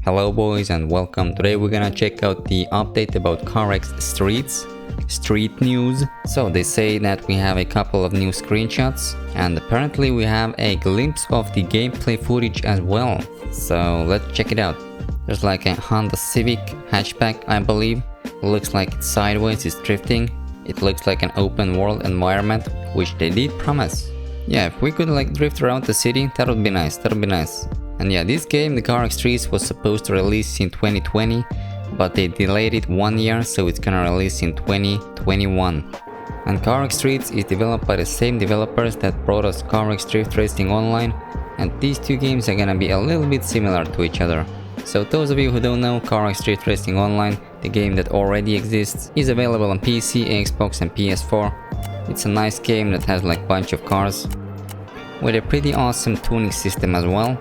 Hello boys and welcome. Today we're gonna check out the update about CarX Street news. So they say that we have a couple of new screenshots and apparently we have a glimpse of the gameplay footage as well. So let's check it out. There's like a Honda Civic hatchback, I believe. It looks like it's sideways, it's drifting. It looks like an open world environment, which they did promise. Yeah, if we could like drift around the city, that would be nice, And yeah, this game, the CarX Street, was supposed to release in 2020, but they delayed it 1 year, so it's gonna release in 2021. And CarX Street is developed by the same developers that brought us CarX Drift Racing Online, and these two games are gonna be a little bit similar to each other. So those of you who don't know, CarX Drift Racing Online, the game that already exists, is available on PC, Xbox and PS4. It's a nice game that has like bunch of cars, with a pretty awesome tuning system as well.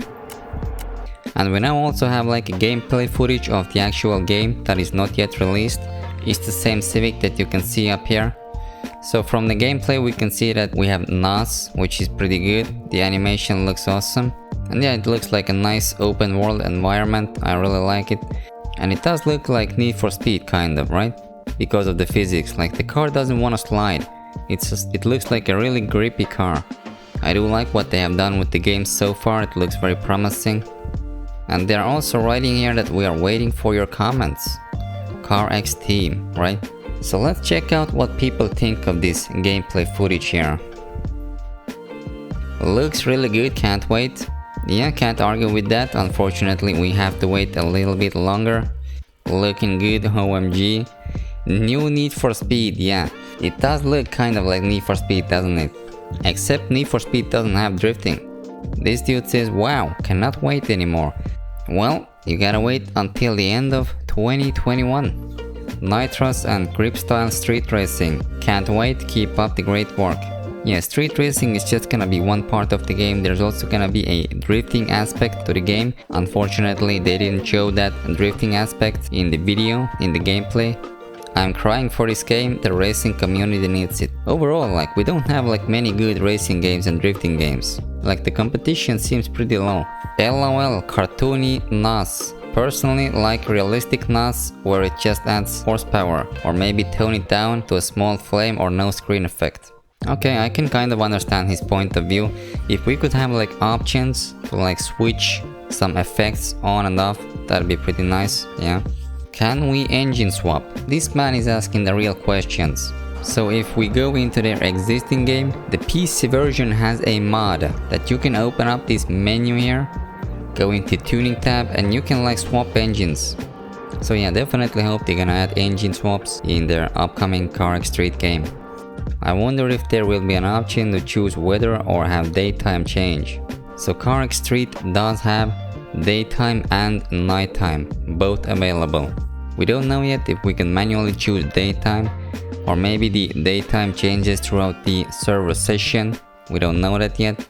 And we now also have like a gameplay footage of the actual game that is not yet released. It's the same Civic that you can see up here. So from the gameplay we can see that we have NAS, which is pretty good. The animation looks awesome. And yeah, it looks like a nice open world environment. I really like it. And it does look like Need for Speed kind of, right? Because of the physics, like the car doesn't want to slide. It looks like a really grippy car. I do like what they have done with the game so far, it looks very promising. And they're also writing here that we are waiting for your comments. CarX team, right? So let's check out what people think of this gameplay footage here. Looks really good, can't wait. Yeah, can't argue with that. Unfortunately, we have to wait a little bit longer. Looking good, OMG. New Need for Speed, yeah. It does look kind of like Need for Speed, doesn't it? Except Need for Speed doesn't have drifting. This dude says, wow, cannot wait anymore. Well, you gotta wait until the end of 2021. Nitros and grip style street racing. Can't wait, keep up the great work. Yeah, street racing is just gonna be one part of the game. There's also gonna be a drifting aspect to the game. Unfortunately, they didn't show that drifting aspect in the video, in the gameplay. I'm crying for this game, the racing community needs it. Overall, like, we don't have like many good racing games and drifting games. Like, the competition seems pretty low. LOL, cartoony NAS. Personally, like realistic NAS, where it just adds horsepower, or maybe tone it down to a small flame or no screen effect. Okay, I can kind of understand his point of view. If we could have like options to like switch some effects on and off, that'd be pretty nice, yeah. Can we engine swap? This man is asking the real questions. So if we go into their existing game, the PC version has a mod that you can open up this menu here, go into tuning tab and you can like swap engines. So yeah, definitely hope they're gonna add engine swaps in their upcoming CarX Street game. I wonder if there will be an option to choose weather or have daytime change. So CarX Street does have daytime and nighttime, both available. We don't know yet if we can manually choose daytime, or maybe the daytime changes throughout the server session. We don't know that yet,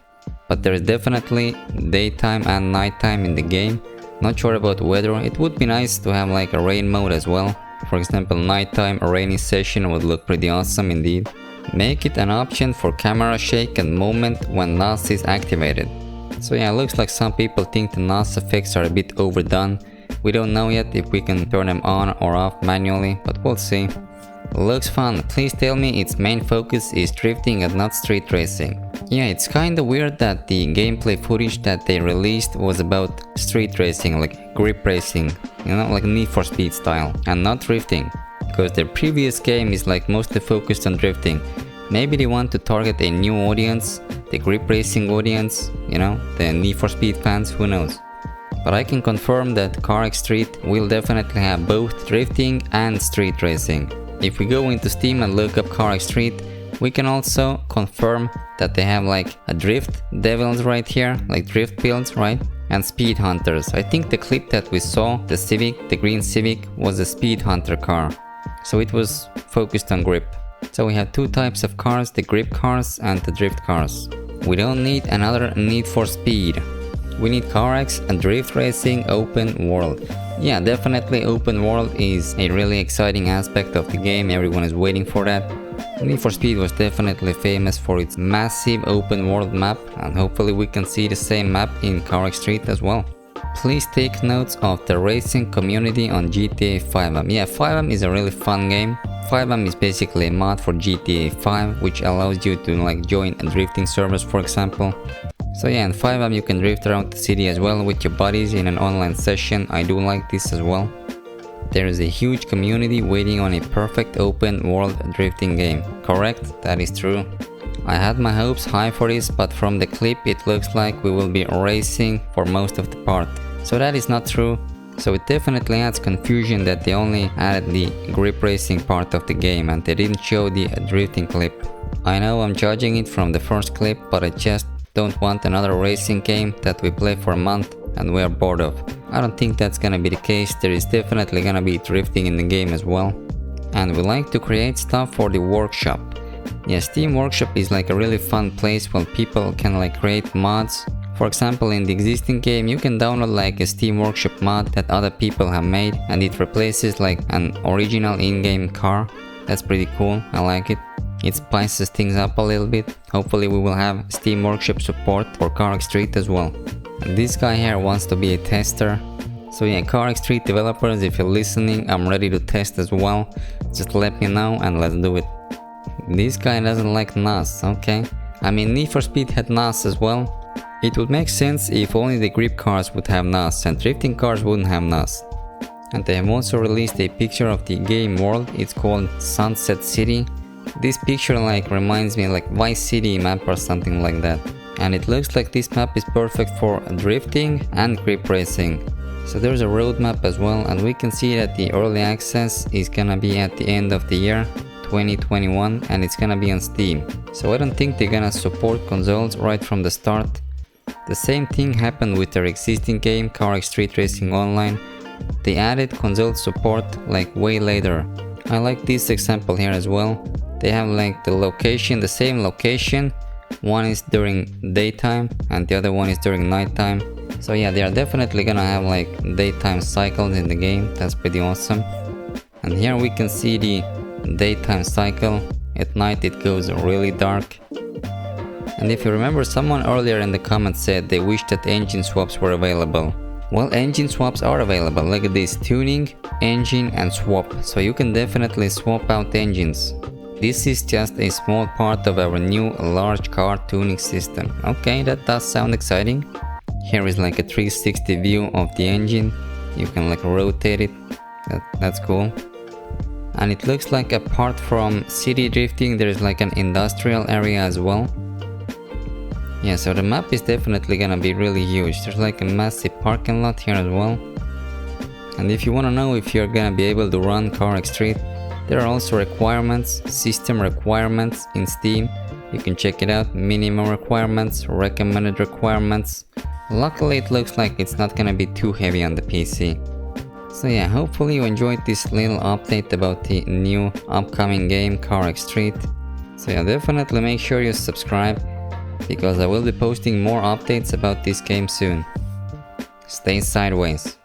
but there is definitely daytime and nighttime in the game. Not sure about weather. It would be nice to have like a rain mode as well. For example, nighttime rainy session would look pretty awesome indeed. Make it an option for camera shake and movement when NAS is activated. So yeah, looks like some people think the NAS effects are a bit overdone. We don't know yet if we can turn them on or off manually, but we'll see. Looks fun. Please tell me its main focus is drifting and not street racing. Yeah, it's kinda weird that the gameplay footage that they released was about street racing, like grip racing, you know, like Need for Speed style, and not drifting. Because their previous game is like mostly focused on drifting. Maybe they want to target a new audience, the grip racing audience, you know, the Need for Speed fans, who knows. But I can confirm that CarX Street will definitely have both drifting and street racing. If we go into Steam and look up CarX Street, we can also confirm that they have like a drift devils right here, like drift builds, right? And speed hunters. I think the clip that we saw, the Civic, the green Civic, was a speed hunter car. So it was focused on grip. So we have two types of cars, the grip cars and the drift cars. We don't need another Need for Speed. We need CarX and drift racing open world. Yeah, definitely open world is a really exciting aspect of the game. Everyone is waiting for that. Need for Speed was definitely famous for its massive open world map, and hopefully we can see the same map in CarX Street as well. Please take notes of the racing community on GTA 5M. Yeah, 5M is a really fun game. 5M is basically a mod for GTA 5 which allows you to like join drifting servers, for example. So yeah, in 5M you can drift around the city as well with your buddies in an online session. I do like this as well. There is a huge community waiting on a perfect open world drifting game. Correct? That is true. I had my hopes high for this, but from the clip it looks like we will be racing for most of the part. So that is not true. So it definitely adds confusion that they only added the grip racing part of the game and they didn't show the drifting clip. I know I'm judging it from the first clip, but I just don't want another racing game that we play for a month and we are bored of. I don't think that's gonna be the case. There is definitely gonna be drifting in the game as well. And we like to create stuff for the workshop. Yeah, Steam Workshop is like a really fun place where people can like create mods. For example, in the existing game you can download like a Steam Workshop mod that other people have made and it replaces like an original in-game car. That's pretty cool, I like it. It spices things up a little bit. Hopefully we will have Steam Workshop support for CarX Street as well. And this guy here wants to be a tester. So yeah, CarX Street developers, if you're listening, I'm ready to test as well. Just let me know and let's do it. This guy doesn't like NAS, okay. I mean, Need for Speed had NAS as well. It would make sense if only the grip cars would have NAS and drifting cars wouldn't have NAS. And they have also released a picture of the game world. It's called Sunset City. This picture like reminds me like Vice City map or something like that. And it looks like this map is perfect for drifting and grip racing. So there's a roadmap as well, and we can see that the early access is gonna be at the end of the year 2021 and it's gonna be on Steam. So I don't think they're gonna support consoles right from the start. The same thing happened with their existing game CarX Street Racing Online. They added console support like way later. I like this example here as well. They have like the location, the same location. One is during daytime and the other one is during nighttime. So yeah, they are definitely gonna have like daytime cycles in the game. That's pretty awesome. And here we can see the daytime cycle. At night it goes really dark. And if you remember, someone earlier in the comments said they wished that engine swaps were available. Well, engine swaps are available. Look at this: tuning, engine and swap. So you can definitely swap out engines. This is just a small part of our new large car tuning system. Okay, that does sound exciting. Here is like a 360 view of the engine. You can like rotate it. That's cool. And it looks like apart from city drifting, there is like an industrial area as well. Yeah, so the map is definitely gonna be really huge. There's like a massive parking lot here as well. And if you wanna know if you're gonna be able to run CarX Street, there are also requirements, system requirements in Steam. You can check it out: minimum requirements, recommended requirements. Luckily it looks like it's not gonna be too heavy on the PC. So yeah, hopefully you enjoyed this little update about the new upcoming game CarX Street. So yeah, definitely make sure you subscribe, because I will be posting more updates about this game soon. Stay sideways.